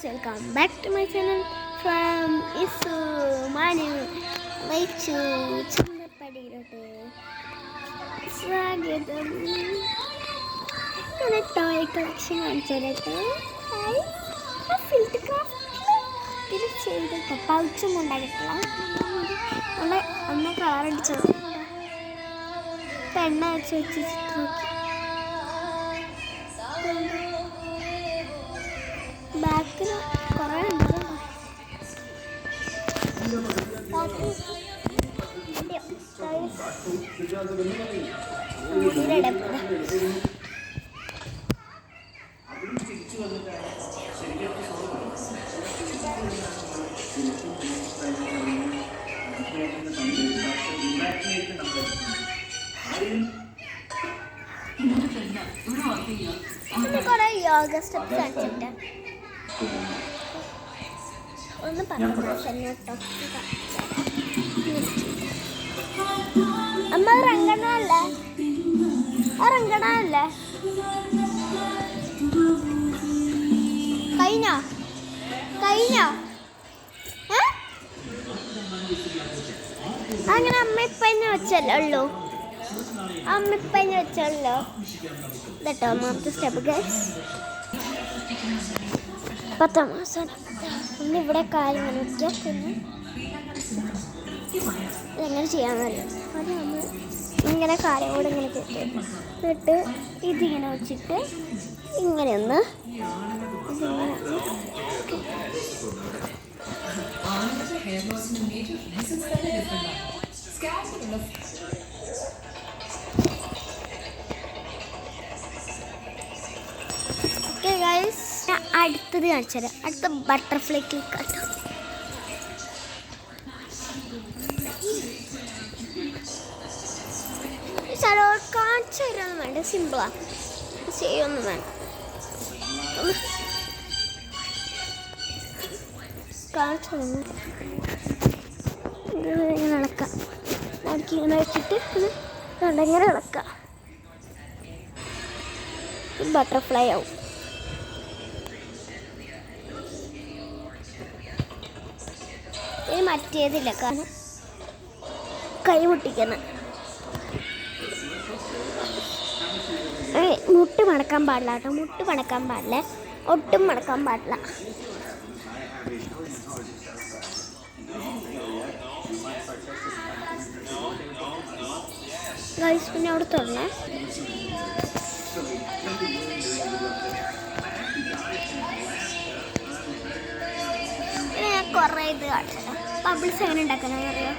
welcome back to my channel from Isu Manu Vaichu Chindapadirote. Swagatham. This toy collection കാണിച്ചേരട്ടെ. Hi. Filter craft. ഇത് ചെയ്തിട്ട് പൗച്ചും ഉണ്ടാക്കിട്ടില്ല. അമ്മ colour അടിച്ചത്. എണ്ണ വെച്ച് നോക്കി. ബാക്കിൽ കുറേ ഉണ്ട്. കുറെ യോഗ സ്റ്റെപ്സ് കാണിച്ചിട്ട് ഒന്ന് പറഞ്ഞു കേട്ടോ. അമ്മ റങ്കണല്ലേ? ആ റങ്കണല്ലേ കഴിഞ്ഞോ? അങ്ങനെ അമ്മ ഇപ്പന്നെ വെച്ചല്ലോ. കേട്ടോ ഒന്നാമത്തെ സ്റ്റെപ്പ് ഗൈസ്. 10 മാസം ഒന്ന് ഇവിടെ കാര്യം ഇങ്ങനെ വയ്ക്കുക. പിന്നെ ഇതെങ്ങനെ ചെയ്യാമെന്നറിയാം. അത് നമ്മൾ ഇങ്ങനെ കാര്യം ഇങ്ങനെ കേട്ട് ഇതിങ്ങനെ വെച്ചിട്ട് ഇങ്ങനെ ഒന്ന് അടുത്തത് കാണിച്ചു തരാം. അടുത്ത ബട്ടർഫ്ലൈ ക്ലിക്ക് കേട്ടോ. കാണിച്ചു തരാമെന്ന് വേണ്ട, സിമ്പിളാണ്, ചെയ്യൊന്നും വേണ്ട. കാണിച്ചു തരുന്നു. ഇങ്ങനെ ഇളക്കാം. ഇങ്ങനെ വെച്ചിട്ട് ഇങ്ങനെ ഇളക്കാം. ബട്ടർഫ്ലൈ ആവും. ഇത് മറ്റേതില്ല, കാരണം കൈ മുട്ടിക്കുന്ന മുട്ട് മടക്കാൻ പാടില്ല കേട്ടോ. മുട്ട് മടക്കാൻ പാടില്ല, ഒട്ടും മടക്കാൻ പാടില്ല. ഗൈസ് പിന്നെ അവിടെ തുറന്നേ. ഞാൻ കുറേ ഇത് കാണിച്ചത് ബബിൾസ് എങ്ങനെ ഉണ്ടാക്കാനെന്ന് അറിയാം.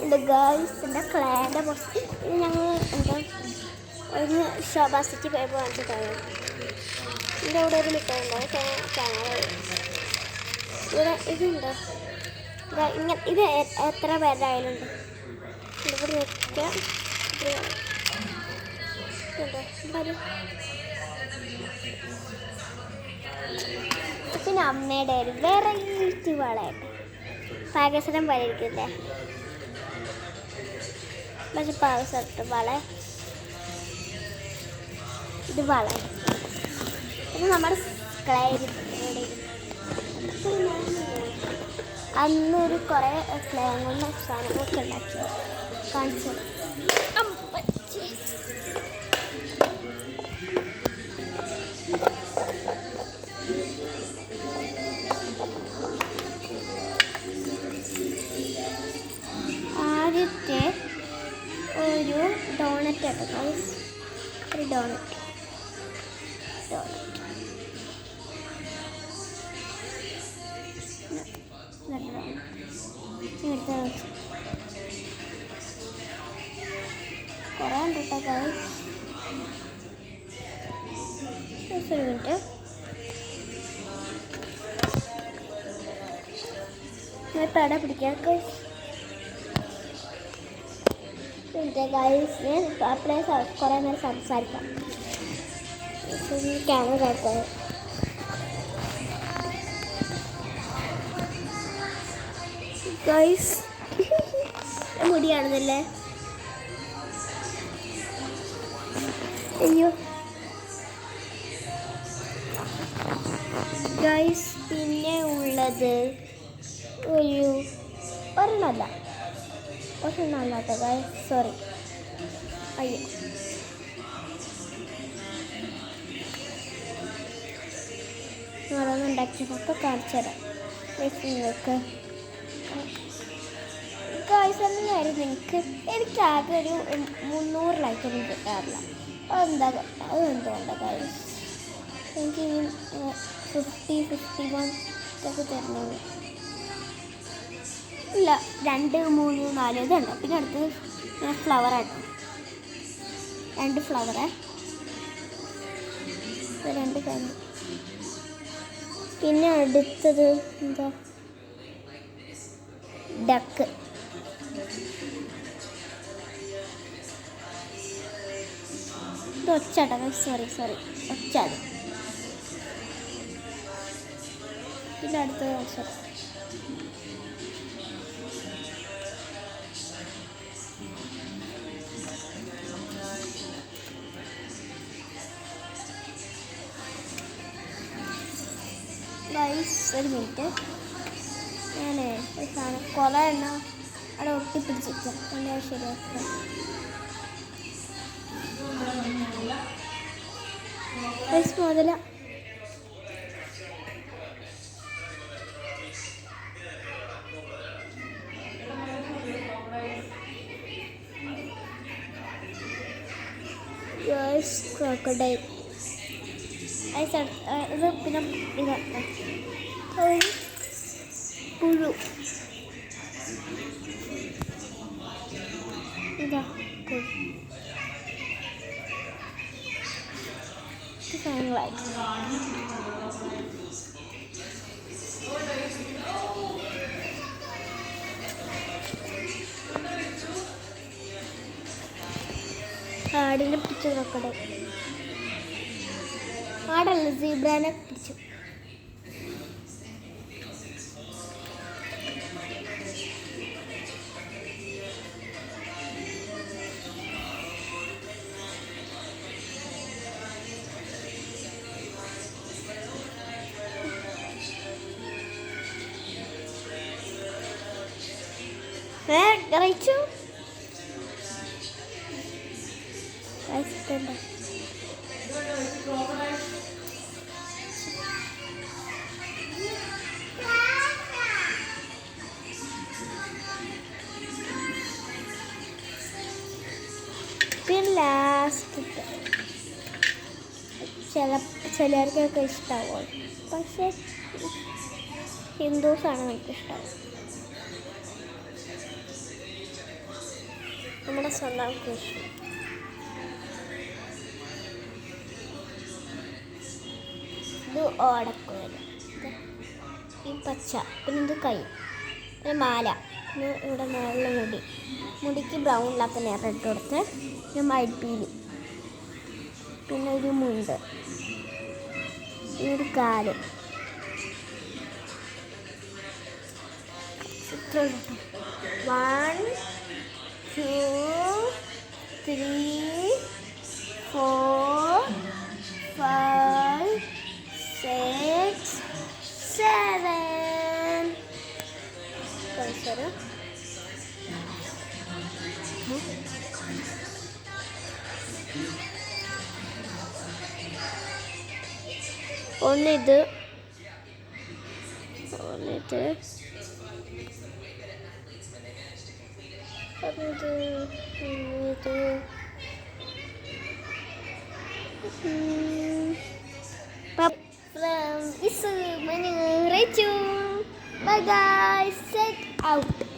എവിടെ ഗേൾസിൻ്റെ ക്ലാൻ്റെ പുറത്ത് ഞങ്ങൾ എന്താ ഒരു ശോഭാസിറ്റി പേപ്പർ കാണിച്ചിട്ടാണ്. ഇതിൻ്റെ അവിടെ ഒരു മിഠായി ചാനൽ ഇവിടെ ഇതുണ്ടോ. ഇങ്ങനെ ഇത് എത്ര പേരായാലും ഉണ്ട്. ഇവിടെ വെക്കാം. പിന്നെ അമ്മയുടെ ഒരു വെറൈറ്റി വളയാണ്. പാകസരം പോലെ ഇരിക്കില്ലേ, പക്ഷെ പാകസരട്ട് വള. ഇത് വള. ഇത് നമ്മുടെ അന്നൊരു കുറേ ക്ലേ കൊണ്ട് സാധനങ്ങളൊക്കെ ഉണ്ടാക്കി കാണിച്ചു. ആദ്യത്തെ ഒരു ഡോണറ്റ് ആട്ടോ. ഒരു ഡോണറ്റ് കുറേ ഉണ്ട് കേട്ടോ ഗൈസ്. ഒരു മിനിറ്റ്. തട പിടിക്കാം ഗൈസ്. ഞാൻ അപ്പളേ കുറേ നേരം സംസാരിക്കാം. ക്യാമറ ആക്കാം. ഗൈസ് മുടിയാണെന്നല്ലേ. അയ്യോ ഗൈസ്, പിന്നെ ഉള്ളത് ഒരെണ്ണമല്ല കേട്ടോ ഗൈസ്, സോറി. അയ്യോ ഓരോന്നും ഉണ്ടാക്കിയതൊക്കെ കാണിച്ചു തരാം നിങ്ങൾക്ക് ഗൈസ്. എന്നാലും എനിക്ക് ആകെ ഒരു 300 ലൈക്കൊന്നും കിട്ടാറില്ല. അതെന്തുകൊണ്ടാണ് ഗൈസ്? എനിക്ക് 50-51 ഇതൊക്കെ തരണത് ഇല്ല. 2, 3, 4 ഇതുണ്ട്. പിന്നെ അടുത്ത് ഫ്ലവറാട്ടോ, 2 ഫ്ലവറ്, 2 കഴിഞ്ഞു. പിന്നെ അടുത്തത് എന്താ, ഡക്ക്. ഇത് ഒച്ചാട്ടോ, സോറി ഒച്ചാണ്. പിന്നെ അടുത്തത് ഒച്ച. ഗൈസ് ഒരു മിനിറ്റ്, ഞാൻ ഒരു സാധനം കൊല എണ്ണ അവിടെ ഒട്ടിപ്പിടിച്ചിരിക്കാം. എൻ്റെ ശരിയാക്കാം. ഗൈസ് മുതല ക്രോക്കഡൈൽ. ഇത് പിന്നെ പുഴു. ഇതാ സാധനങ്ങളായി. ആടിനെ പിടിച്ചു ക്രോക്കഡൈൽ. ആടല്ല, സീബ്രാനെ പിടിച്ചു. കഴിച്ചു. പിന്നെ ലാസ്റ്റ് ചിലർക്കൊക്കെ ഇഷ്ടമാവും, പക്ഷെ ഹിന്ദുസാണ് എനിക്കിഷ്ടം. നമ്മുടെ സ്വന്തം കൃഷി. ഇത് ഓടക്കുഴൽ, ഈ പച്ച, പിന്നെ ഇത് കൈ, പിന്നെ മാല, പിന്നെ ഇവിടെ മേളിൽ മുടിക്ക് ബ്രൗണിലാത്ത നിറം ഇട്ട് കൊടുത്ത്, പിന്നെ മയിൽപ്പീലി, പിന്നെ ഒരു മുണ്ട്, പിന്നെ ഒരു കാല്. ഇത്ര 1, 2, 3, 4, 5, 6, 7. കഴിച്ചത് ഒന്നിത് From Isu Manu Recu. Bye guys, set out.